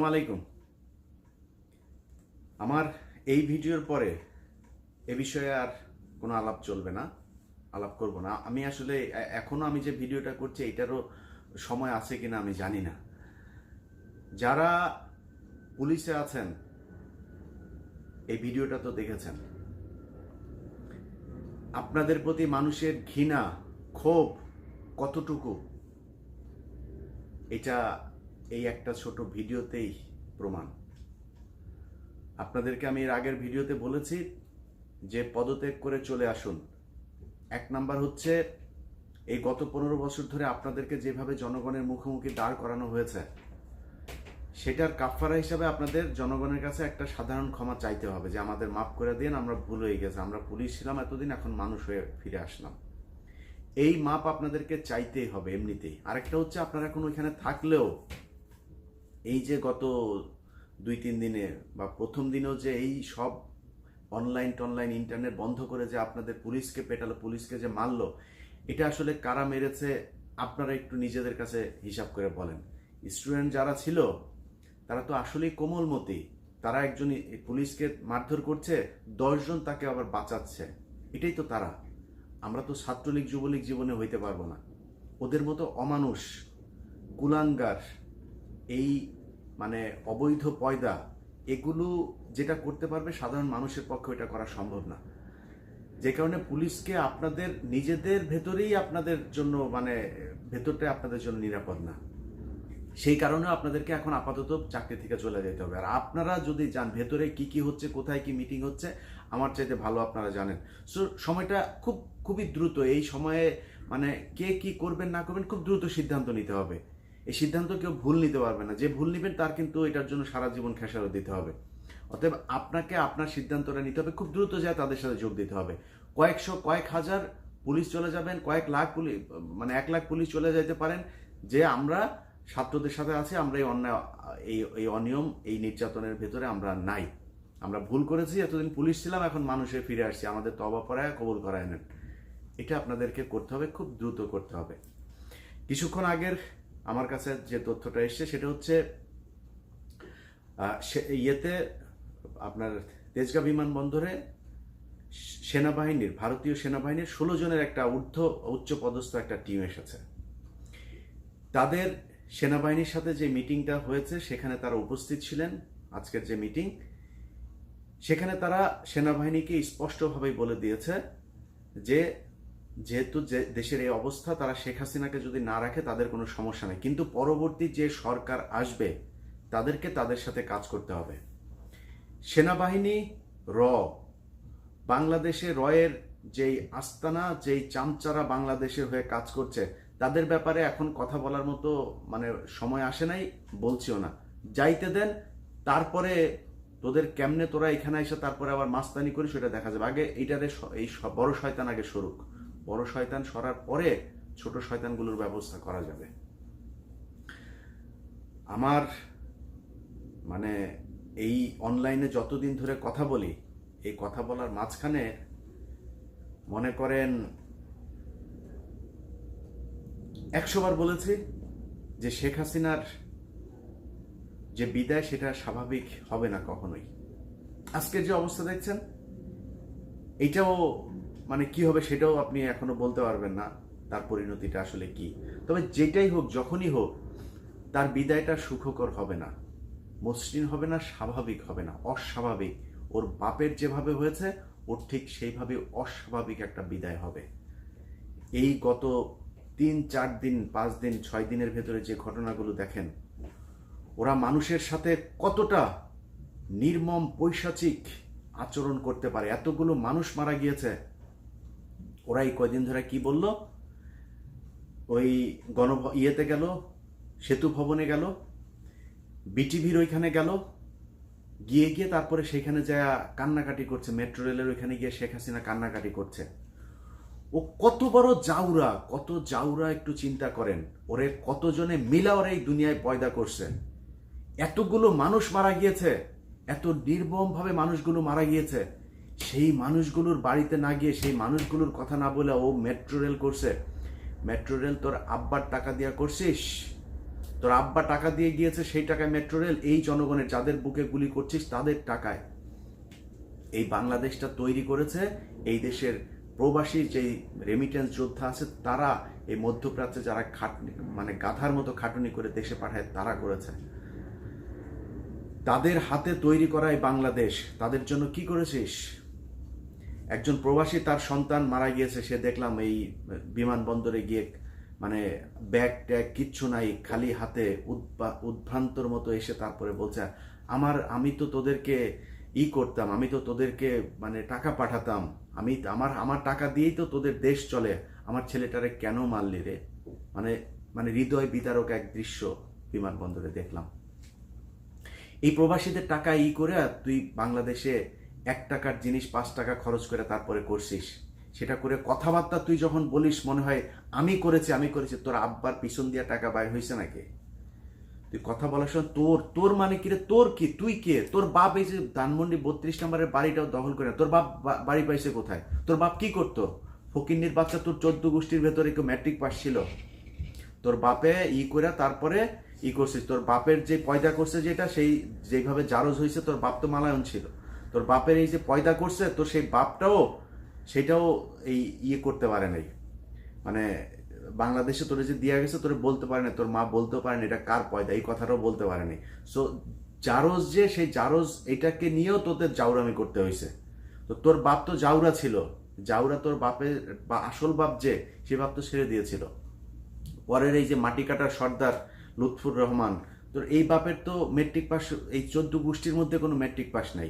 আসসালামু আলাইকুম। আমার এই ভিডিওর পরে এ বিষয়ে আর কোনো আলাপ চলবে না, আলাপ করব না। আমি আসলে এখনো আমি যে ভিডিওটা করছি এটারও সময় আছে কিনা আমি জানি না। যারা পুলিশে আছেন এই ভিডিওটা তো দেখেছেন। আপনাদের প্রতি মানুষের ঘৃণা, ক্ষোভ কতটুকু এটা এই একটা ছোট ভিডিওতেই প্রমাণ। আপনাদেরকে আমি এর আগের ভিডিওতে বলেছি যে পদত্যাগ করে চলে আসুন। এক নাম্বার হচ্ছে এই গত 15 বছর ধরে আপনাদেরকে যেভাবে জনগণের মুখোমুখি দাঁড় করানো হয়েছে সেটার কাফফারা হিসাবে আপনাদের জনগণের কাছে একটা সাধারণ ক্ষমা চাইতে হবে যে আমাদের মাফ করে দিন, আমরা ভুল হয়ে গেছে, আমরা পুলিশ ছিলাম এতদিন, এখন মানুষ হয়ে ফিরে আসলাম। এই মাপ আপনাদেরকে চাইতেই হবে এমনিতেই। আরেকটা হচ্ছে আপনারা এখন ওইখানে থাকলেও এই যে গত 2-3 দিনে বা প্রথম দিনেও যে এই সব অনলাইন ইন্টারনেট বন্ধ করে যে আপনাদের পুলিশকে পেটালো, পুলিশকে যে মারলো, এটা আসলে কারা মেরেছে আপনারা একটু নিজেদের কাছে হিসাব করে বলেন। স্টুডেন্ট যারা ছিল তারা তো আসলেই কোমলমতি, তারা একজন পুলিশকে মারধর করছে, 10 জন তাকে আবার বাঁচাচ্ছে, এটাই তো তারা। আমরা তো ছাত্রলীগ যুবলীগ জীবনে হইতে পারবো না। ওদের মতো অমানুষ, কুলাঙ্গার, এই মানে অবৈধ পয়দা, এগুলো যেটা করতে পারবে সাধারণ মানুষের পক্ষে এটা করা সম্ভব না। যে কারণে পুলিশকে আপনাদের নিজেদের ভেতরেই আপনাদের জন্য মানে ভেতরটা আপনাদের জন্য নিরাপদ না। সেই কারণে আপনাদেরকে এখন আপাতত চাকরি থেকে চলে যেতে হবে। আর আপনারা যদি যান ভেতরে কি কি হচ্ছে, কোথায় কি মিটিং হচ্ছে, আমার চাইতে ভালো আপনারা জানেন। সো সময়টা খুবই দ্রুত, এই সময়ে মানে কে কি করবেন না করবেন খুব দ্রুত সিদ্ধান্ত নিতে হবে। এই সিদ্ধান্ত কেউ ভুল নিতে পারবে না, যে ভুল নেবেন তার কিন্তু এটার জন্য সারা জীবন খেসারত দিতে হবে। অতএব আপনাকে আপনার সিদ্ধান্তটা নিতে হবে, খুব দ্রুত যায় তাদের সাথে যোগ দিতে হবে। কয়েকশো কয়েক হাজার পুলিশ চলে যাবেন, কয়েক লাখ পুলিশ মানে 1 লাখ পুলিশ চলে যেতে পারেন, যে আমরা ছাত্রদের সাথে আছি, আমরা এই অন্যায় এই অনিয়ম এই নির্যাতনের ভেতরে আমরা নাই, আমরা ভুল করেছি, এতদিন পুলিশ ছিলাম, এখন মানুষে ফিরে আসছি, আমাদের তওবা পড়ায় কবুল করায় নেন। এটা আপনাদেরকে করতে হবে, খুব দ্রুত করতে হবে। কিছুক্ষণ আগের আমার কাছে যে তথ্যটা এসছে সেটা হচ্ছে ইয়েতে আপনার তেজগাঁ বিমানবন্দরে সেনাবাহিনীর, ভারতীয় সেনাবাহিনীর 16 জনের একটা উচ্চ পদস্থ একটা টিম এসেছে। তাদের সেনাবাহিনীর সাথে যে মিটিংটা হয়েছে সেখানে তারা উপস্থিত ছিলেন। আজকের যে মিটিং, সেখানে তারা সেনাবাহিনীকে স্পষ্টভাবে বলে দিয়েছে যে যেহেতু দেশের এই অবস্থা, তারা শেখ হাসিনাকে যদি না রাখে তাদের কোনো সমস্যা নেই, কিন্তু পরবর্তী যে সরকার আসবে তাদেরকে তাদের সাথে কাজ করতে হবে। সেনাবাহিনী বাংলাদেশে রয়ের যেই আস্তানা, যেই চামচারা বাংলাদেশের হয়ে কাজ করছে, তাদের ব্যাপারে এখন কথা বলার মতো মানে সময় আসে নাই, বলছিও না। যাইতে দেন, তারপরে তোদের কেমনে তোরা এখানে এসে তারপরে আবার মাস্তানি করি সেটা দেখা যাবে। আগে এইটারে এই বড় শয়তান আগে সরুক, বড় শয়তান সরার পরে ছোট শয়তানগুলোর ব্যবস্থা করা যাবে। আমার মানে এই অনলাইনে যতদিন ধরে কথা বলি, এই কথা বলার মাঝখানে মনে করেন 100 বার বলেছি যে শেখ হাসিনার যে বিদায় সেটা স্বাভাবিক হবে না কখনোই। আজকের যে অবস্থা দেখছেন এইটাও মানে কি হবে সেটাও আপনি এখনো বলতে পারবেন না, তার পরিণতিটা আসলে কি। তবে যেটাই হোক, যখনই হোক, তার বিদায়টা সুখকর হবে না, মসৃণ হবে না, স্বাভাবিক হবে না, অস্বাভাবিক। ওর বাপের যেভাবে হয়েছে ওর ঠিক সেইভাবে অস্বাভাবিক একটা বিদায় হবে। এই গত 3-4 দিন, 5 দিন, 6 দিনের ভেতরে যে ঘটনাগুলো দেখেন, ওরা মানুষের সাথে কতটা নির্মম পৈশাচিক আচরণ করতে পারে। এতগুলো মানুষ মারা গিয়েছে। ওরা এই কয়দিন ধরে কি বলল, ওই ইয়েতে গেল, সেতু ভবনে গেল, বিটিভির ওইখানে গেল, গিয়ে তারপরে সেখানে যা কান্নাকাটি করছে, মেট্রো রেলের ওইখানে গিয়ে শেখ হাসিনা কান্নাকাটি করছে। ও কত বড় জাউরা একটু চিন্তা করেন। ওরে কতজনে মিলা ওরা এই দুনিয়ায় পয়দা করছে। এতগুলো মানুষ মারা গিয়েছে, এত নির্মমভাবে মানুষগুলো মারা গিয়েছে, সেই মানুষগুলোর বাড়িতে না গিয়ে, সেই মানুষগুলোর কথা না বলে ও মেট্রো রেল করছে। মেট্রো রেল তোর আব্বার টাকা দিয়া করছিস, তোর আব্বা টাকা দিয়ে গিয়েছে, সেই টাকায় মেট্রো রেল, এই জনগণের যাদের বুকে গুলি করছিস তাদের টাকায় এই বাংলাদেশটা তৈরি করেছে। এই দেশের প্রবাসী যেই রেমিটেন্স যোদ্ধা আছে তারা এই মধ্যপ্রাচ্যে যারা খাটনি মানে গাধার মতো খাটুনি করে দেশে পাঠায় তারা করেছে। তাদের হাতে তৈরি করা এই বাংলাদেশ, তাদের জন্য কি করেছিস? একজন প্রবাসী তার সন্তান মারা গিয়েছে, সে দেখলাম এই বিমানবন্দরে গিয়ে মানে ব্যাগ ট্যাগ কিচ্ছু নাই, খালি হাতে উদ্ভ্রান্তর মতো এসে তারপরে বলছে আমি তো তোদেরকে করতাম, আমি তো তোদেরকে মানে টাকা পাঠাতাম, আমি আমার টাকা দিয়েই তো তোদের দেশ চলে, আমার ছেলেটারে কেন মারলি রে? মানে মানে হৃদয় বিদারক এক দৃশ্য বিমানবন্দরে দেখলাম। এই প্রবাসীদের টাকা করে তুই বাংলাদেশে 1 টাকার জিনিস 5 টাকা খরচ করে তারপরে করছিস। সেটা করে কথাবার্তা তুই যখন বলিস মনে হয় আমি করেছি। তোর আব্বার পিছন দিয়া টাকা বাইর হয়েছে নাকি? তুই কথা বলার সময় তোর মানে কি রে? তোর কি? তুই কে? তোর বাপ এই যে ধানমন্ডি 32 নম্বরের বাড়িটাও দখল করে না। তোর বাপ বাড়ি পাইছে কোথায়? তোর বাপ কি করতো? ফকিন্নির বাচ্চা, তোর 14 গোষ্ঠীর ভেতরে কেউ ম্যাট্রিক পাস ছিল? তোর বাপে করে তারপরে করছিস। তোর বাপের যে পয়দা করছে যেটা, সেই যেভাবে জারজ হয়েছে, তোর বাপ তো মালায়ন ছিল। তোর বাপের এই যে পয়দা করছে, তোর সেই বাপটাও সেটাও এই করতে পারে নাই। মানে বাংলাদেশে তোরে যে দিয়া গেছে তোরে বলতে পারে না, তোর মা বলতেও পারে না এটা কার পয়দা, এই কথাটাও বলতে পারেনি। সো জারজ যে সেই জারজ এটাকে নিয়েও তোদের জাউরামি করতে হয়েছে। তো তোর বাপ তো জাউরা ছিল, জাউরা তোর বাপের বা আসল বাপ যে, সে বাপ তো ছেড়ে দিয়েছিল। পরের এই যে মাটি কাটার সর্দার লুৎফুর রহমান, তোর এই বাপের তো মেট্রিক পাস, এই 14 গোষ্ঠীর মধ্যে কোনো মেট্রিক পাস নাই।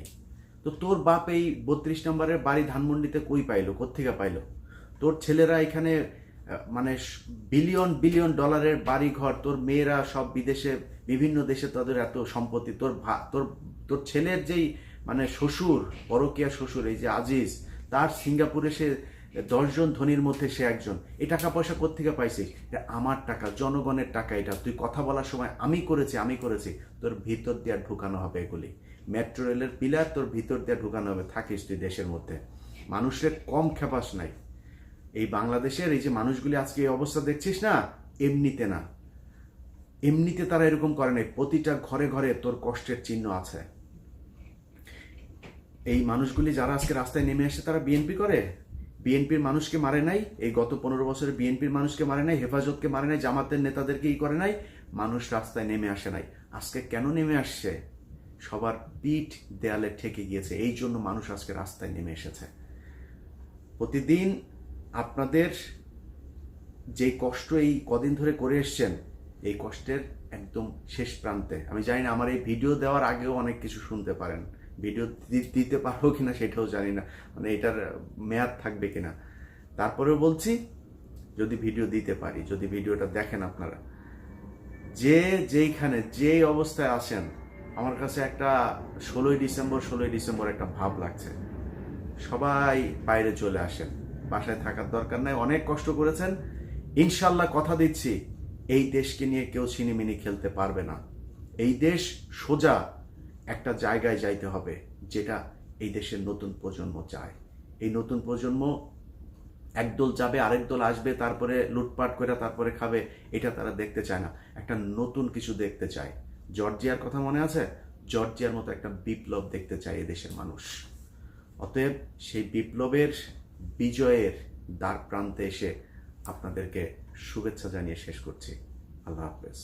তো তোর বাপ এই 32 নম্বরের বাড়ি ধানমন্ডিতে কই পাইলো? কোত্থেকে পাইলো? তোর ছেলেরা এখানে মানে বিলিয়ন বিলিয়ন ডলারের বাড়ি ঘর, তোর মেয়েরা সব বিদেশে বিভিন্ন দেশে তাদের এত সম্পত্তি। তোর তোর ছেলের যেই মানে শ্বশুর, পরকীয়া শ্বশুর, এই যে আজিজ, তার সিঙ্গাপুরে সে 10 জন ধনীর মধ্যে সে একজন। এই টাকা পয়সা কোত্থেকে পাইছিস? এটা আমার টাকা, জনগণের টাকা। এটা তুই কথা বলার সময় আমি করেছি, তোর ভিতর দিয়ে ঢুকানো হবে এগুলি। মেট্রো রেলের পিলার তোর ভিতর দিয়ে ঢুকানো হবে। থাকিস তুই দেশের মধ্যে, মানুষের কম খেপাস নাই। এই বাংলাদেশের এই যে মানুষগুলি আজকে এই অবস্থা দেখছিস না, এমনিতে না, এমনিতে তারা এরকম করে নাই। প্রতিটা ঘরে ঘরে তোর কষ্টের চিহ্ন আছে। এই মানুষগুলি যারা আজকে রাস্তায় নেমে আসে তারা বিএনপি করে? বিএনপির মানুষকে মারে নাই? এই গত 15 বছরে বিএনপির মানুষকে মারে নাই? হেফাজতকে মারে নাই? জামাতের নেতাদেরকে করে নাই? মানুষ রাস্তায় নেমে আসে নাই। আজকে কেন নেমে আসছে? সবার পিঠ দেয়ালে ঠেকে গিয়েছে, এই জন্য মানুষ আজকে রাস্তায় নেমে এসেছে। প্রতিদিন আপনাদের যে কষ্ট এই কদিন ধরে করে এসছেন, এই কষ্টের একদম শেষ প্রান্তে। আমি জানি না, আমার এই ভিডিও দেওয়ার আগেও অনেক কিছু শুনতে পারেন, ভিডিও দিতে পারবো কিনা সেটাও জানি না, মানে এটার মেয়াদ থাকবে কিনা। তারপরেও বলছি, যদি ভিডিও দিতে পারি, যদি ভিডিওটা দেখেন আপনারা, যেইখানে যেই অবস্থায় আছেন, আমার কাছে একটা 16ই ডিসেম্বর একটা ভাব লাগছে। সবাই বাইরে চলে আসেন, বাসায় থাকার দরকার নাই। অনেক কষ্ট করেছেন, ইনশাল্লাহ কথা দিচ্ছি এই দেশকে নিয়ে কেউ ছিনিমিনি খেলতে পারবে না। এই দেশ সোজা একটা জায়গায় যাইতে হবে, যেটা এই দেশের নতুন প্রজন্ম চায়। এই নতুন প্রজন্ম একদল যাবে, আরেক দল আসবে, তারপরে লুটপাট করে তারপরে খাবে, এটা তারা দেখতে চায় না। একটা নতুন কিছু দেখতে চায়। জর্জিয়ার কথা মনে আছে? জর্জিয়ার মতো একটা বিপ্লব দেখতে চায় এদেশের মানুষ। অতএব সেই বিপ্লবের বিজয়ের দ্বার প্রান্তে এসে আপনাদেরকে শুভেচ্ছা জানিয়ে শেষ করছি। আল্লাহ হাফেজ।